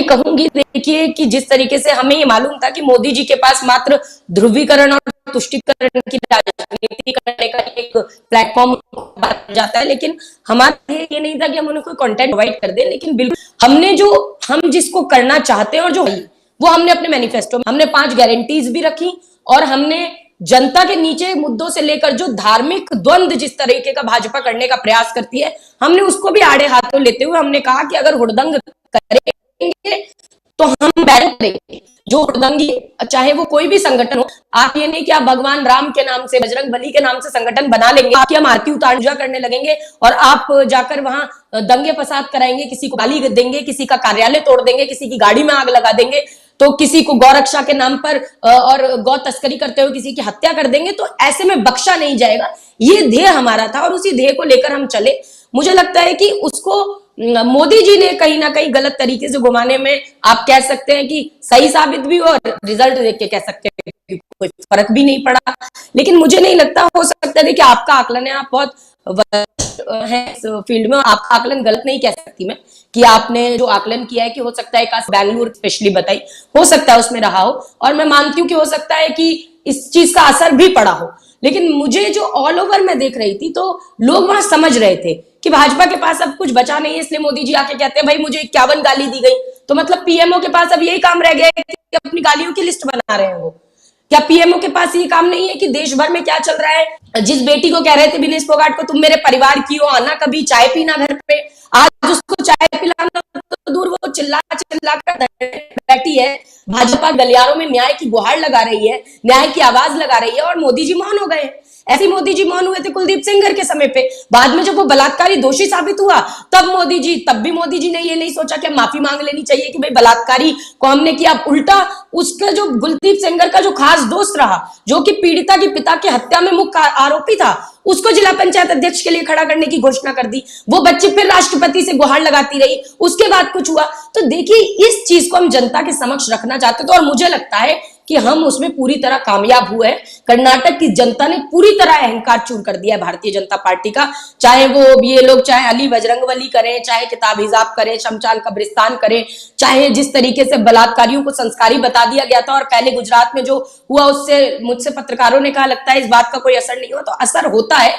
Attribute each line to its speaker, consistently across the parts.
Speaker 1: कहूंगी देखिए कि जिस तरीके से हमें ये मालूम था कि मोदी जी के पास मात्र ध्रुवीकरण और तुष्टीकरण की राजनीति करने का एक प्लेटफॉर्म जाता है, लेकिन हमारा ये नहीं था कि हम उन्हें कोई कंटेंट प्रोवाइड कर दे, लेकिन बिल्कुल हम जिसको करना चाहते हैं और जो वो हमने अपने मैनिफेस्टो में हमने 5 गारंटीज भी रखी, और हमने जनता के नीचे मुद्दों से लेकर जो धार्मिक द्वंद्व जिस तरीके का भाजपा करने का प्रयास करती है, हमने उसको भी आड़े हाथों लेते हुए हमने कहा कि अगर हुड़दंग करेंगे तो हम बैन करेंगे। जो हुड़दंगी, चाहे वो कोई भी संगठन हो, आप ये नहीं कि आप भगवान राम के नाम से, बजरंग बली के नाम से संगठन बना लेंगे, आपकी हम आरती उतार पूजा करने लगेंगे और आप जाकर वहां दंगे फसाद कराएंगे, किसी को गाली देंगे, किसी का कार्यालय तोड़ देंगे, किसी की गाड़ी में आग लगा देंगे, तो किसी को गौरक्षा के नाम पर और गौ तस्करी करते हुए किसी की हत्या कर देंगे, तो ऐसे में बख्शा नहीं जाएगा। ये ध्येय हमारा था और उसी ध्येय को लेकर हम चले। मुझे लगता है कि उसको मोदी जी ने कहीं ना कहीं गलत तरीके से घुमाने में, आप कह सकते हैं कि सही साबित भी हो, और रिजल्ट देख के कह सकते हैं कि कोई फर्क भी नहीं पड़ा। लेकिन मुझे नहीं लगता, हो सकता है कि आपका आकलन है, आप बहुत है इस फील्ड में, आपका आकलन गलत नहीं कह सकती मैं, कि आपने जो आकलन किया है कि हो सकता है बेंगलुरु स्पेशली बताई, हो सकता है उसमें रहा हो, और मैं मानती हूँ कि हो सकता है कि इस चीज का असर भी पड़ा हो। लेकिन मुझे जो ऑल ओवर मैं देख रही थी, तो लोग वहां समझ रहे थे कि भाजपा के पास अब कुछ बचा नहीं है, इसलिए मोदी जी आके कहते हैं भाई मुझे 51 गाली दी गई, तो मतलब पीएमओ के पास अब यही काम रह गया है कि अपनी गालियों की लिस्ट बना रहे हैं वो। क्या पीएमओ के पास ये काम नहीं है कि देश भर में क्या चल रहा है? जिस बेटी को कह रहे थे विनेश फोगाट को, तुम मेरे परिवार की हो, आना कभी चाय पीना घर पे, आज उसको चाय पिलाना तो दूर, वो चिल्ला चिल्ला कर बैठी है, भाजपा गलियारों में न्याय की गुहार लगा रही है, न्याय की आवाज लगा रही है, और मोदी जी मौन हो गए। ऐसे मोदी जी मौन हुए थे कुलदीप सेंगर के समय पे, बाद में जब वो बलात्कारी दोषी साबित हुआ तब भी मोदी जी ने ये नहीं सोचा कि माफी मांग लेनी चाहिए कि भाई बलात्कारी को हमने किया। उल्टा उसका जो कुलदीप सेंगर का जो खास दोस्त रहा, जो कि पीड़िता के पिता की हत्या में मुख्य आरोपी था, उसको जिला पंचायत अध्यक्ष के लिए खड़ा करने की घोषणा कर दी। वो बच्ची फिर राष्ट्रपति से गुहार लगाती रही, उसके बाद कुछ हुआ। तो देखिए, इस चीज को हम जनता के समक्ष रखना चाहते थे, और मुझे लगता है कि हम उसमें पूरी तरह कामयाब हुए। कर्नाटक की जनता ने पूरी तरह अहंकार चूर कर दिया है भारतीय जनता पार्टी का, चाहे वो ये लोग चाहे अली बजरंगबली करें, चाहे किताब हिजाब करें, शमशान कब्रिस्तान करें, चाहे जिस तरीके से बलात्कारियों को संस्कारी बता दिया गया था, और पहले गुजरात में जो हुआ उससे मुझसे पत्रकारों ने कहा लगता है इस बात का कोई असर नहीं हुआ, तो असर होता है।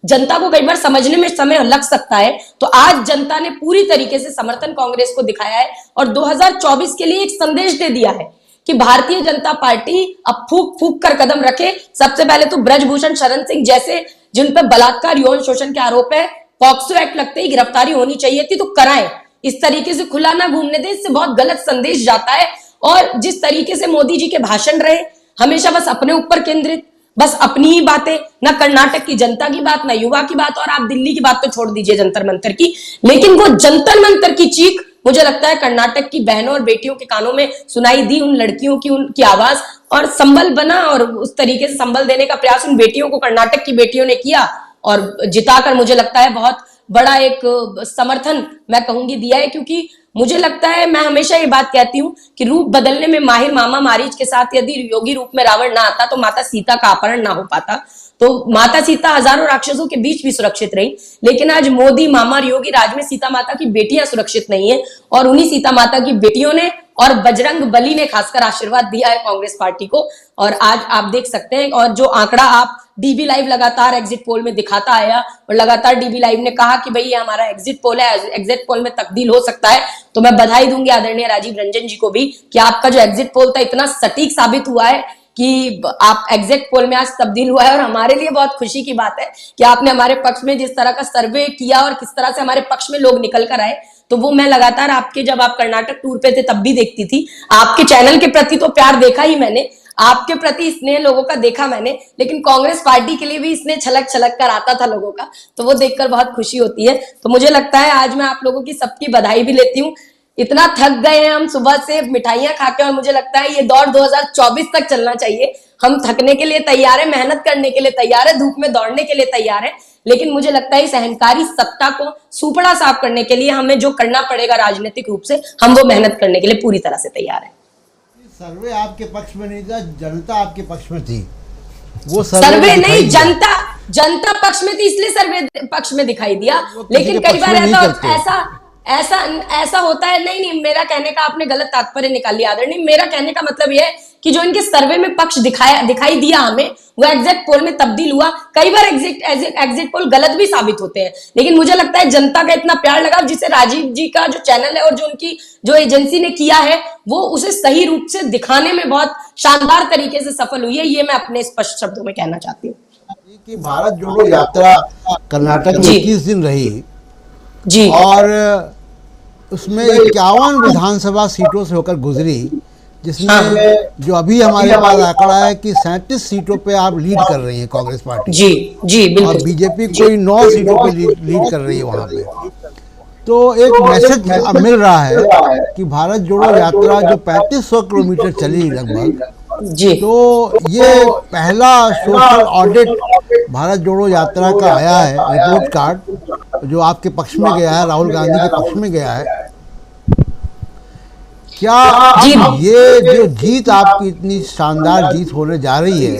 Speaker 1: जनता को कई बार समझने में समय लग सकता है। तो आज जनता ने पूरी तरीके से समर्थन कांग्रेस को दिखाया है, और 2024 के लिए एक संदेश दे दिया है कि भारतीय जनता पार्टी अब फूक फूक कर कदम रखे। सबसे पहले तो ब्रजभूषण शरण सिंह जैसे, जिन पर बलात्कार यौन शोषण के आरोप है, पॉक्सो एक्ट लगते ही गिरफ्तारी होनी चाहिए थी, तो कराएं। इस तरीके से खुला ना घूमने दें, इससे बहुत गलत संदेश जाता है। और जिस तरीके से मोदी जी के भाषण रहे, हमेशा बस अपने ऊपर केंद्रित, बस अपनी ही बातें, ना कर्नाटक की जनता की बात, ना युवा की बात, और आप दिल्ली की बात तो छोड़ दीजिए जंतर मंतर की, लेकिन वो जंतर मंतर की चीख मुझे लगता है कर्नाटक की बहनों और बेटियों के कानों में सुनाई दी, उन लड़कियों की उनकी आवाज, और संबल बना, और उस तरीके से संबल देने का प्रयास उन बेटियों को कर्नाटक की बेटियों ने किया, और जिताकर मुझे लगता है बहुत बड़ा एक समर्थन मैं कहूंगी दिया है। क्योंकि मुझे लगता है, मैं हमेशा ये बात कहती हूँ कि रूप बदलने में माहिर मामा मारीच के साथ यदि योगी रूप में रावण ना आता तो माता सीता का अपहरण ना हो पाता। तो माता सीता हजारों राक्षसों के बीच भी सुरक्षित रही, लेकिन आज मोदी मामा और योगी राज में सीता माता की बेटियां सुरक्षित नहीं है, और उन्हीं सीता माता की बेटियों ने और बजरंग बली ने खासकर आशीर्वाद दिया है कांग्रेस पार्टी को। और आज आप देख सकते हैं, और जो आंकड़ा आप डीबी लाइव लगातार एग्जिट पोल में दिखाता आया, और लगातार डीबी लाइव ने कहा कि भाई ये हमारा एग्जिट पोल है, एग्जिट पोल में तब्दील हो सकता है, तो मैं बधाई दूंगी आदरणीय राजीव रंजन जी को भी कि आपका जो एग्जिट पोल था इतना सटीक साबित हुआ है कि आप एग्जिट पोल में आज तब्दील हुआ है। और हमारे लिए बहुत खुशी की बात है कि आपने हमारे पक्ष में जिस तरह का सर्वे किया और किस तरह से हमारे पक्ष में लोग निकल कर आए, तो वो मैं लगातार आपके, जब आप कर्नाटक टूर पे थे तब भी देखती थी। आपके चैनल के प्रति तो प्यार देखा ही मैंने, आपके प्रति स्नेह लोगों का देखा मैंने, लेकिन कांग्रेस पार्टी के लिए भी स्नेह छलक छलक कर आता था लोगों का, तो वो देखकर बहुत खुशी होती है। तो मुझे लगता है आज मैं आप लोगों की सबकी बधाई भी लेती हूँ। इतना थक गए हैं हम सुबह से मिठाइयां खा के, और मुझे लगता है ये दौर 2024 तक चलना चाहिए। हम थकने के लिए तैयार है, मेहनत करने के लिए तैयार है, धूप में दौड़ने के लिए तैयार है, लेकिन मुझे लगता है इस अहंकारी सत्ता को सुपड़ा साफ करने के लिए हमें जो करना पड़ेगा राजनीतिक रूप से, हम वो मेहनत करने के लिए पूरी तरह से तैयार है।
Speaker 2: सर्वे आपके पक्ष में नहीं था, जनता आपके पक्ष में थी। वो
Speaker 1: सर्वे नहीं, जनता पक्ष में थी, इसलिए सर्वे पक्ष में दिखाई दिया। लेकिन कई बार ऐसा ऐसा ऐसा होता है, नहीं नहीं, मेरा कहने का आपने गलत तात्पर्य निकाल लिया आदरणीय। मेरा कहने का मतलब यह है कि जो इनके सर्वे में पक्ष दिखाई दिया हमें, वो एग्जिट पोल में तब्दील हुआ। कई बार एग्जिट पोल गलत भी साबित होते हैं, लेकिन मुझे लगता है जनता का इतना प्यार लगा, जिसे राजीव जी का जो चैनल है और जो उनकी जो एजेंसी ने किया है, वो उसे सही रूप से दिखाने में बहुत शानदार तरीके से सफल हुई है। ये मैं अपने स्पष्ट शब्दों में कहना चाहती हूँ
Speaker 2: कि भारत जोड़ो यात्रा कर्नाटक में 21 दिन रही
Speaker 1: जी,
Speaker 2: और उसमें 51 विधानसभा सीटों से होकर गुजरी, जिसमें जो अभी हमारे पास आंकड़ा है कि 37 सीटों पे आप लीड कर रही हैं कांग्रेस पार्टी
Speaker 1: जी जी,
Speaker 2: और
Speaker 1: बिल्कुल
Speaker 2: बीजेपी कोई 9 सीटों पे लीड कर रही है वहां पे। तो एक मैसेज अब मिल रहा है कि भारत जोड़ो यात्रा जो 3500 किलोमीटर चली लगभग,
Speaker 1: जी,
Speaker 2: तो ये पहला सोशल ऑडिट भारत जोड़ो यात्रा का आया है, रिपोर्ट कार्ड जो आपके पक्ष में गया है, राहुल गांधी के पक्ष में गया है। क्या ये जो जीत आपकी इतनी शानदार जीत होने जा रही है,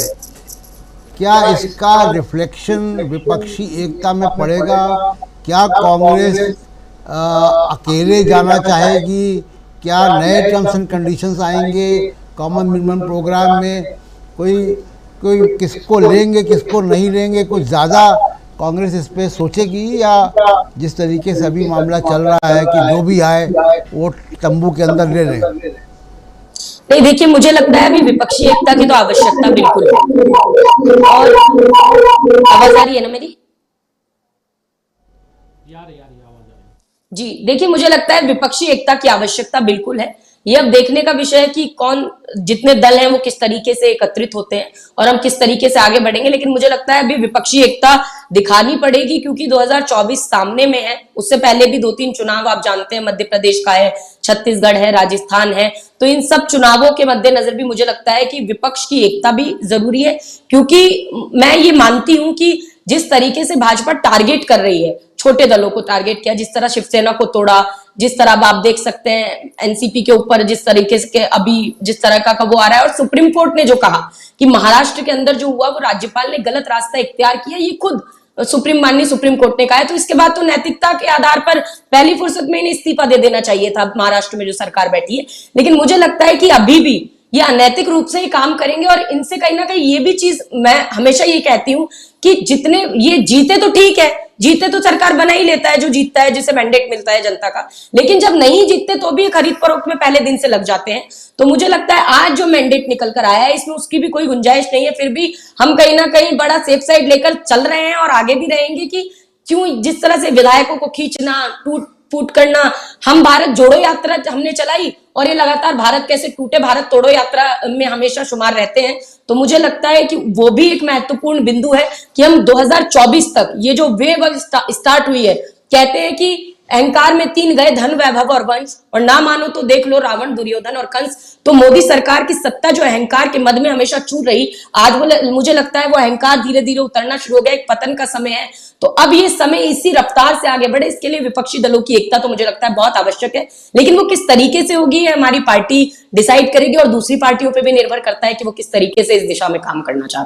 Speaker 2: क्या इसका रिफ्लेक्शन विपक्षी एकता में पड़ेगा? क्या कांग्रेस अकेले जाना चाहेगी? क्या नए टर्म्स एंड कंडीशंस आएंगे कॉमन मिनिमम प्रोग्राम में? कोई किसको लेंगे किसको नहीं लेंगे, कुछ ज़्यादा कांग्रेस इस पे सोचेगी, या जिस तरीके से अभी मामला चल रहा है कि जो भी आए वो तंबू के अंदर ले लें?
Speaker 1: नहीं, देखिए, मुझे लगता है अभी विपक्षी एकता की तो आवश्यकता बिल्कुल है। और आवाज आ रही है ना मेरी? जी, देखिए, मुझे लगता है विपक्षी एकता की आवश्यकता बिल्कुल है। ये अब देखने का विषय है कि कौन, जितने दल हैं वो किस तरीके से एकत्रित होते हैं और हम किस तरीके से आगे बढ़ेंगे। लेकिन मुझे लगता है अभी विपक्षी एकता दिखानी पड़ेगी, क्योंकि 2024 सामने में है। उससे पहले भी 2-3 चुनाव आप जानते हैं, मध्य प्रदेश का है, छत्तीसगढ़ है, राजस्थान है। तो इन सब चुनावों के मद्देनजर भी मुझे लगता है कि विपक्ष की एकता भी जरूरी है, क्योंकि मैं ये मानती हूं कि जिस तरीके से भाजपा टारगेट कर रही है, छोटे दलों को टारगेट किया, जिस तरह शिवसेना को तोड़ा, जिस तरह आप देख सकते हैं एनसीपी के ऊपर जिस तरीके से अभी जिस तरह का वो आ रहा है, और सुप्रीम कोर्ट ने जो कहा कि महाराष्ट्र के अंदर जो हुआ वो राज्यपाल ने गलत रास्ता इख्तियार किया, ये खुद माननीय सुप्रीम कोर्ट ने कहा है। तो इसके बाद तो नैतिकता के आधार पर पहली फुर्सत में इन्हें इस्तीफा दे देना चाहिए था महाराष्ट्र में जो सरकार बैठी है। लेकिन मुझे लगता है कि अभी भी ये अनैतिक रूप से ही काम करेंगे, और इनसे कहीं ना कहीं ये भी चीज मैं हमेशा ये कहती हूँ कि जितने ये जीते तो ठीक है, जीते तो सरकार बना ही लेता है जो जीतता है, जिसे मैंडेट मिलता है जनता का, लेकिन जब नहीं जीतते तो भी खरीद फरोख्त में पहले दिन से लग जाते हैं। तो मुझे लगता है आज जो मैंडेट निकल कर आया है इसमें उसकी भी कोई गुंजाइश नहीं है। फिर भी हम कहीं ना कहीं बड़ा सेफ साइड लेकर चल रहे हैं और आगे भी रहेंगे कि क्यों जिस तरह से विधायकों को खींचना, टूट फूट करना। हम भारत जोड़ो यात्रा हमने चलाई और ये लगातार भारत कैसे टूटे भारत तोड़ो यात्रा में हमेशा शुमार रहते हैं। तो मुझे लगता है कि वो भी एक महत्वपूर्ण बिंदु है कि हम 2024 तक ये जो वेव स्टार्ट हुई है, कहते हैं कि अहंकार में 3 गए, धन वैभव और वंश, और ना मानो तो देख लो रावण, दुर्योधन और कंस। तो मोदी सरकार की सत्ता जो अहंकार के मद में हमेशा चूर रही, आज मुझे लगता है वो अहंकार धीरे धीरे उतरना शुरू हो गया, एक पतन का समय है। तो अब ये समय इसी रफ्तार से आगे बढ़े, इसके लिए विपक्षी दलों की एकता तो मुझे लगता है बहुत आवश्यक है। लेकिन वो किस तरीके से होगी हमारी पार्टी डिसाइड करेगी, और दूसरी पार्टियों पर भी निर्भर करता है कि वो किस तरीके से इस दिशा में काम करना चाहती है।